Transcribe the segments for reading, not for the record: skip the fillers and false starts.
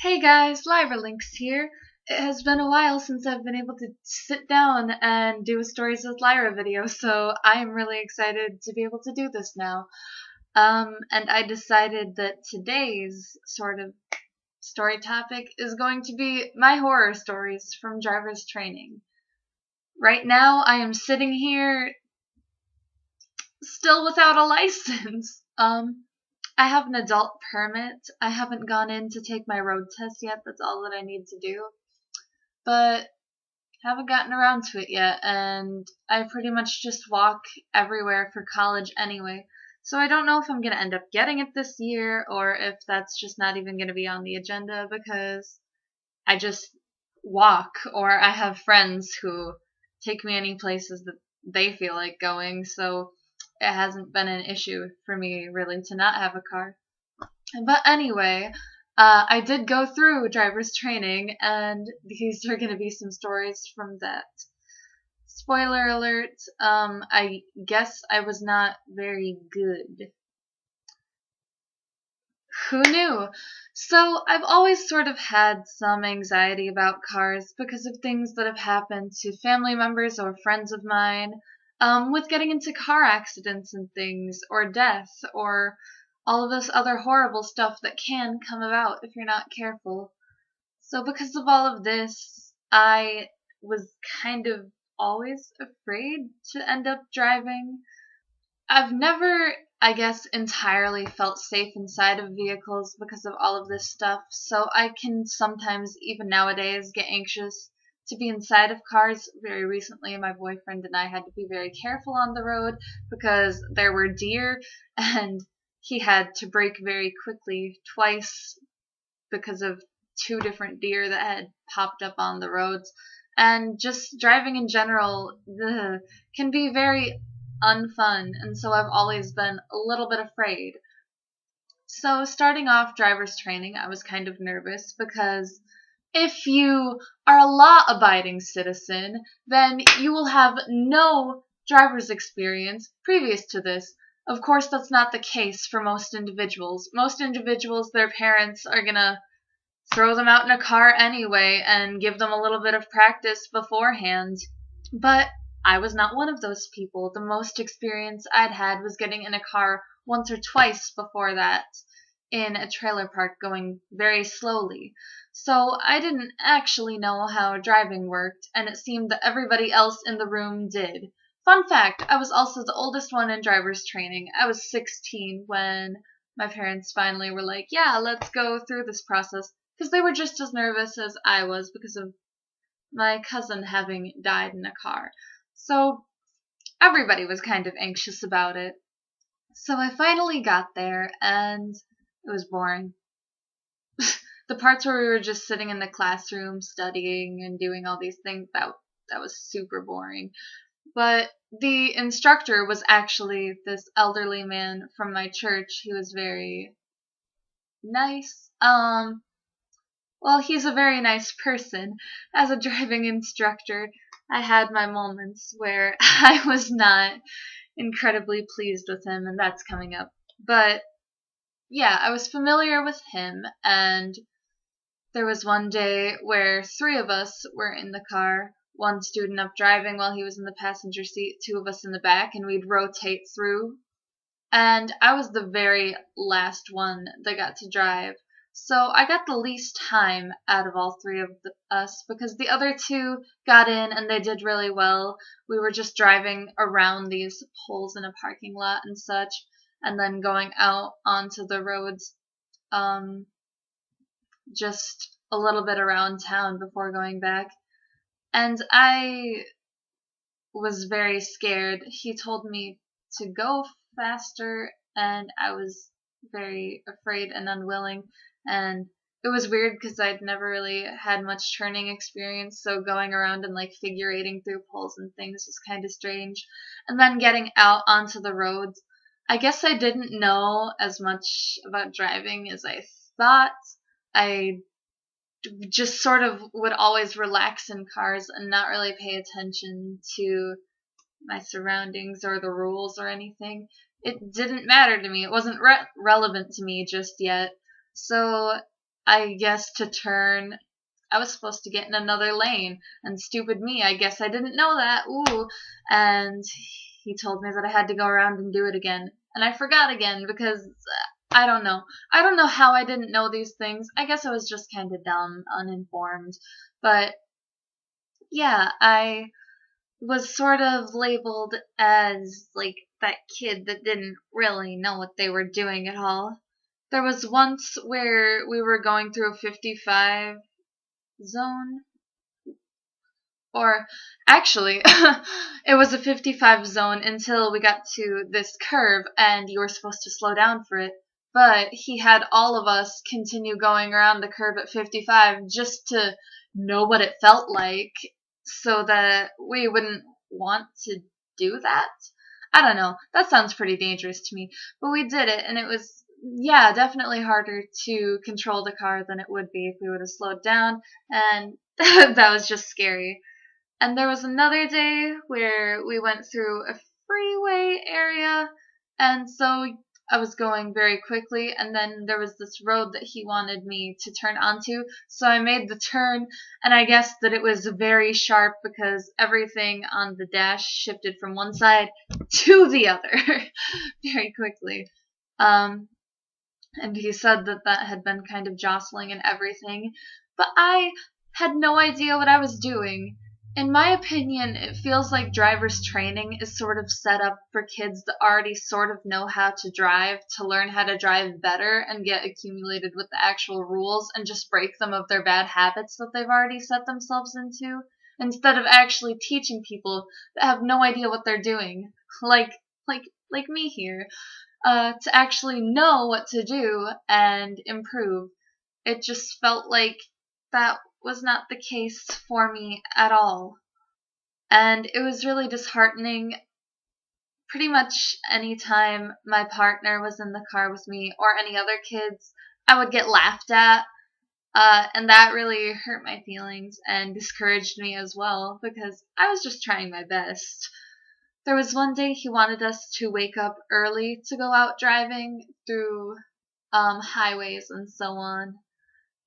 Hey guys, Lyra Linx here. It has been a while since I've been able to sit down and do a Stories with Lyra video, so I am really excited to be able to do this now. And I decided that today's sort of story topic is going to be my horror stories from driver's training. Right now, I am sitting here still without a license. I have an adult permit. I haven't gone in to take my road test yet. That's all that I need to do. But haven't gotten around to it yet, and I pretty much just walk everywhere for college anyway. So I don't know if I'm going to end up getting it this year or if that's just not even going to be on the agenda because I just walk, or I have friends who take me any places that they feel like going, so it hasn't been an issue for me really to not have a car. But anyway, I did go through driver's training, and these are going to be some stories from that. Spoiler alert, I guess I was not very good. Who knew? So, I've always sort of had some anxiety about cars because of things that have happened to family members or friends of mine, with getting into car accidents and things, or death, or all of this other horrible stuff that can come about if you're not careful. So, because of all of this, I was kind of always afraid to end up driving. I've never, I guess, entirely felt safe inside of vehicles because of all of this stuff, so I can sometimes, even nowadays, get anxious to be inside of cars. Very recently, my boyfriend and I had to be very careful on the road because there were deer, and he had to brake very quickly twice because of two different deer that had popped up on the roads. And just driving in general can be very unfun, and so I've always been a little bit afraid. So, starting off driver's training, I was kind of nervous because if you are a law abiding citizen, then you will have no driver's experience previous to this. Of course, that's not the case for most individuals. Most individuals, their parents are gonna throw them out in a car anyway and give them a little bit of practice beforehand. But I was not one of those people. The most experience I'd had was getting in a car once or twice before that in a trailer park going very slowly. So I didn't actually know how driving worked, and it seemed that everybody else in the room did. Fun fact, I was also the oldest one in driver's training. I was 16 when my parents finally were like, yeah, let's go through this process, because they were just as nervous as I was because of my cousin having died in a car. So everybody was kind of anxious about it. So I finally got there, and it was boring. The parts where we were just sitting in the classroom studying and doing all these things, that was super boring. But the instructor was actually this elderly man from my church. He was very nice. Well, he's a very nice person. As a driving instructor, I had my moments where I was not incredibly pleased with him, and that's coming up. But yeah, I was familiar with him, and there was one day where three of us were in the car, one student up driving while he was in the passenger seat, two of us in the back, and we'd rotate through. And I was the very last one that got to drive. So I got the least time out of all three of us because the other two got in and they did really well. We were just driving around these poles in a parking lot and such, and then going out onto the roads, just a little bit around town before going back. And I was very scared. He told me to go faster, and I was very afraid and unwilling. And it was weird because I'd never really had much turning experience, so going around and like figure eighting through poles and things was kind of strange. And then getting out onto the roads, I guess I didn't know as much about driving as I thought. I just sort of would always relax in cars and not really pay attention to my surroundings or the rules or anything. It didn't matter to me. It wasn't relevant to me just yet. So I guess to turn, I was supposed to get in another lane, and stupid me, I guess I didn't know that. Ooh. And he told me that I had to go around and do it again. And I forgot again because I don't know. I don't know how I didn't know these things. I guess I was just kind of dumb, uninformed. But yeah, I was sort of labeled as like that kid that didn't really know what they were doing at all. There was once where we were going through a 55 zone, or actually, it was a 55 zone until we got to this curve and you were supposed to slow down for it. But he had all of us continue going around the curve at 55 just to know what it felt like so that we wouldn't want to do that. I don't know. That sounds pretty dangerous to me. But we did it, and it was, yeah, definitely harder to control the car than it would be if we would have slowed down. And that was just scary. And there was another day where we went through a freeway area, and so I was going very quickly, and then there was this road that he wanted me to turn onto, so I made the turn, and I guessed that it was very sharp because everything on the dash shifted from one side to the other very quickly. And he said that that had been kind of jostling and everything, but I had no idea what I was doing. In my opinion, it feels like driver's training is sort of set up for kids that already sort of know how to drive to learn how to drive better and get accumulated with the actual rules and just break them of their bad habits that they've already set themselves into, instead of actually teaching people that have no idea what they're doing, like like me here, to actually know what to do and improve. It just felt like that was not the case for me at all. And it was really disheartening. Pretty much any time my partner was in the car with me or any other kids, I would get laughed at. And that really hurt my feelings and discouraged me as well because I was just trying my best. There was one day he wanted us to wake up early to go out driving through highways and so on.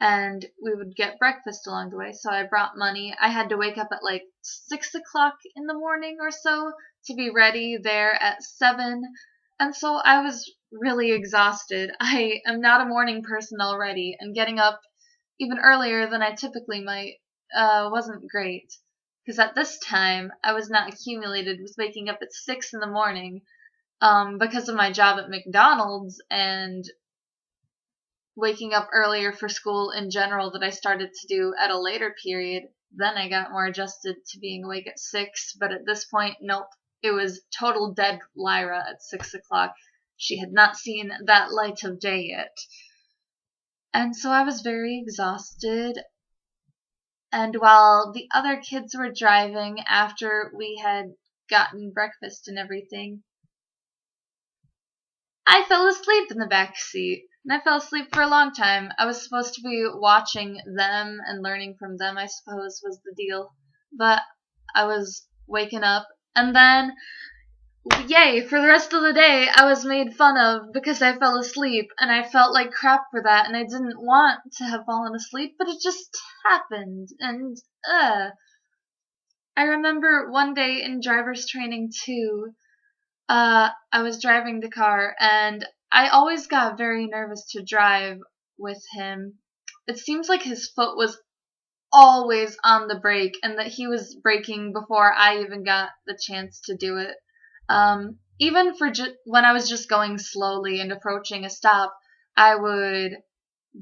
And we would get breakfast along the way. So I brought money. I had to wake up at like 6 o'clock in the morning or so to be ready there at 7. And so I was really exhausted. I am not a morning person already, and getting up even earlier than I typically might wasn't great. Because at this time, I was not accumulated with waking up at 6 in the morning because of my job at McDonald's and waking up earlier for school in general that I started to do at a later period. Then I got more adjusted to being awake at 6, but at this point, nope. It was total dead Lyra at 6 o'clock. She had not seen that light of day yet. And so I was very exhausted. And while the other kids were driving after we had gotten breakfast and everything, I fell asleep in the back seat. And I fell asleep for a long time. I was supposed to be watching them and learning from them, I suppose, was the deal. But I was waking up, and then, yay, for the rest of the day, I was made fun of because I fell asleep, and I felt like crap for that, and I didn't want to have fallen asleep, but it just happened, and, I remember one day in driver's training, too, I was driving the car, and I always got very nervous to drive with him. It seems like his foot was always on the brake and that he was braking before I even got the chance to do it. Even for when I was just going slowly and approaching a stop, I would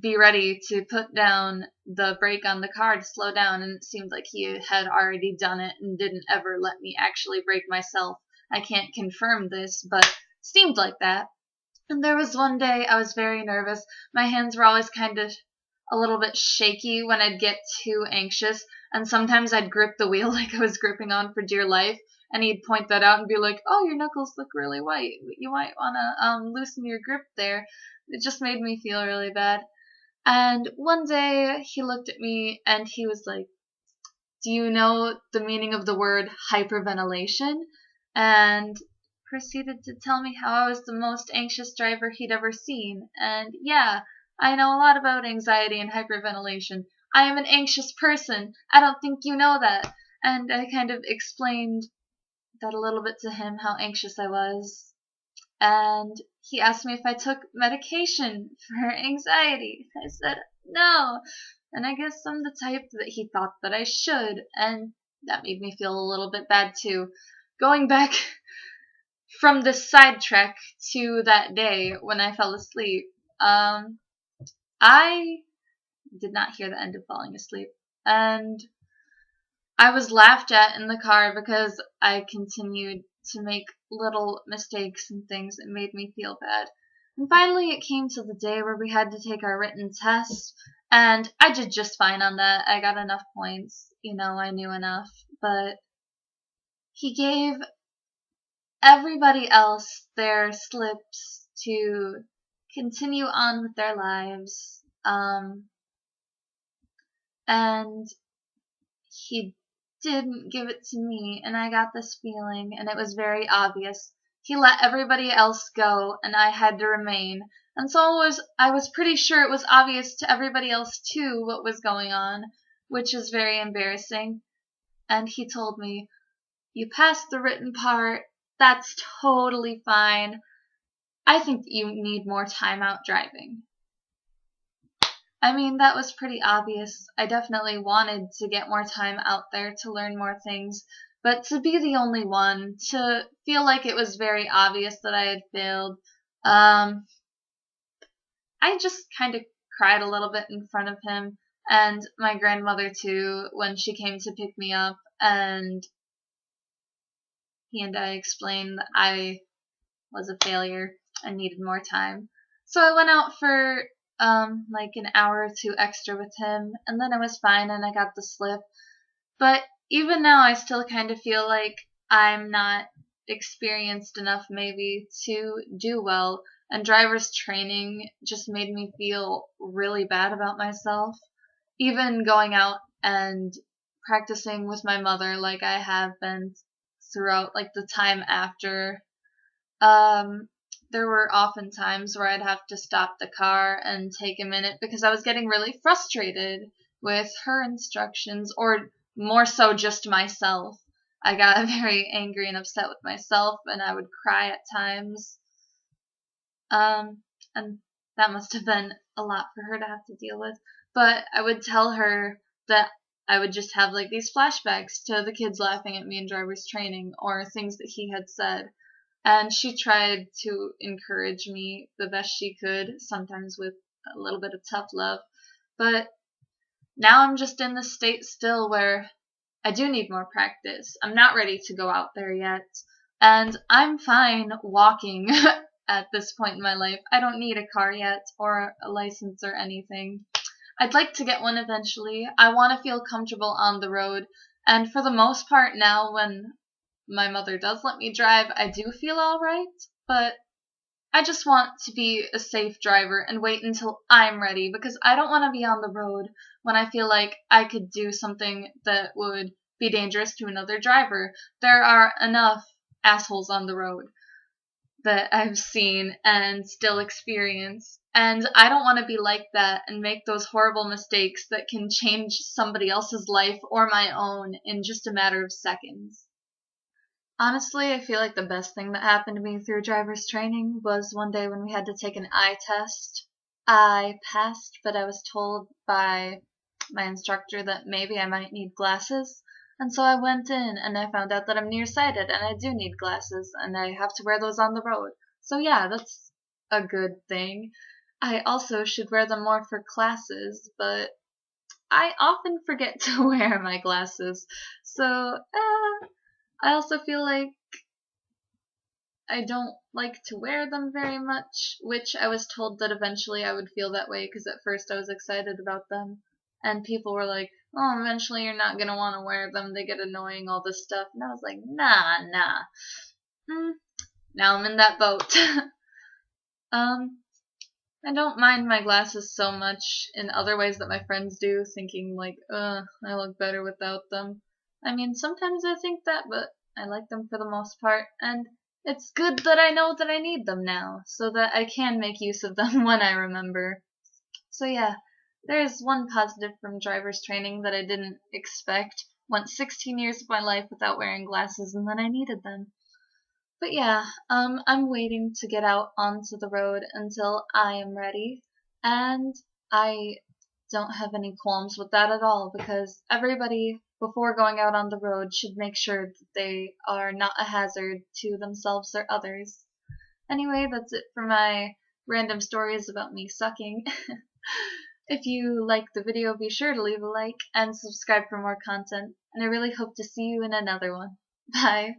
be ready to put down the brake on the car to slow down, and it seemed like he had already done it and didn't ever let me actually brake myself. I can't confirm this, but seemed like that. And there was one day I was very nervous. My hands were always kind of a little bit shaky when I'd get too anxious, and sometimes I'd grip the wheel like I was gripping on for dear life, and he'd point that out and be like, "Oh, your knuckles look really white. You might want to loosen your grip there." It just made me feel really bad. And one day he looked at me and he was like, "Do you know the meaning of the word hyperventilation?" And proceeded to tell me how I was the most anxious driver he'd ever seen. And yeah, I know a lot about anxiety and hyperventilation. I am an anxious person. I don't think you know that. And I kind of explained that a little bit to him, how anxious I was. And he asked me if I took medication for anxiety. I said no. And I guess I'm the type that he thought that I should, and that made me feel a little bit bad too. Going back from this sidetrack to that day when I fell asleep, I did not hear the end of falling asleep. And I was laughed at in the car because I continued to make little mistakes and things that made me feel bad. And finally, it came to the day where we had to take our written test, and I did just fine on that. I got enough points, I knew enough. But he gave everybody else their slips to continue on with their lives, and he didn't give it to me, and I got this feeling, and it was very obvious. He let everybody else go, and I had to remain. And so I was pretty sure it was obvious to everybody else too what was going on, which is very embarrassing. And he told me, "You passed the written part. That's totally fine. I think you need more time out driving." I mean, that was pretty obvious. I definitely wanted to get more time out there to learn more things, but to be the only one, to feel like it was very obvious that I had failed, I just kind of cried a little bit in front of him, and my grandmother too, when she came to pick me up, and he and I explained that I was a failure and needed more time. So I went out for like an hour or two extra with him, and then I was fine and I got the slip. But even now, I still kind of feel like I'm not experienced enough maybe to do well, and driver's training just made me feel really bad about myself. Even going out and practicing with my mother like I have been throughout like the time after, there were often times where I'd have to stop the car and take a minute because I was getting really frustrated with her instructions, or more so just myself. I got very angry and upset with myself, and I would cry at times. And that must have been a lot for her to have to deal with. But I would tell her that I would just have like these flashbacks to the kids laughing at me in driver's training, or things that he had said. And she tried to encourage me the best she could, sometimes with a little bit of tough love. But now I'm just in the state still where I do need more practice. I'm not ready to go out there yet. And I'm fine walking at this point in my life. I don't need a car yet, or a license or anything. I'd like to get one eventually. I want to feel comfortable on the road. And for the most part now, when my mother does let me drive, I do feel alright, but I just want to be a safe driver and wait until I'm ready, because I don't want to be on the road when I feel like I could do something that would be dangerous to another driver. There are enough assholes on the road that I've seen and still experience, and I don't want to be like that and make those horrible mistakes that can change somebody else's life or my own in just a matter of seconds. Honestly, I feel like the best thing that happened to me through driver's training was one day when we had to take an eye test. I passed, but I was told by my instructor that maybe I might need glasses. And so I went in and I found out that I'm nearsighted and I do need glasses and I have to wear those on the road. So yeah, that's a good thing. I also should wear them more for classes, but I often forget to wear my glasses. So, I also feel like I don't like to wear them very much, which I was told that eventually I would feel that way because at first I was excited about them. And people were like, "Oh, eventually you're not going to want to wear them. They get annoying, all this stuff." And I was like, nah. Now I'm in that boat. I don't mind my glasses so much in other ways that my friends do, thinking like, I look better without them. I mean, sometimes I think that, but I like them for the most part, and it's good that I know that I need them now, so that I can make use of them when I remember. So yeah, there's one positive from driver's training that I didn't expect. Went 16 years of my life without wearing glasses, and then I needed them. But yeah, I'm waiting to get out onto the road until I am ready, and I don't have any qualms with that at all because everybody before going out on the road should make sure that they are not a hazard to themselves or others. Anyway, that's it for my random stories about me sucking. If you liked the video, be sure to leave a like and subscribe for more content, and I really hope to see you in another one. Bye!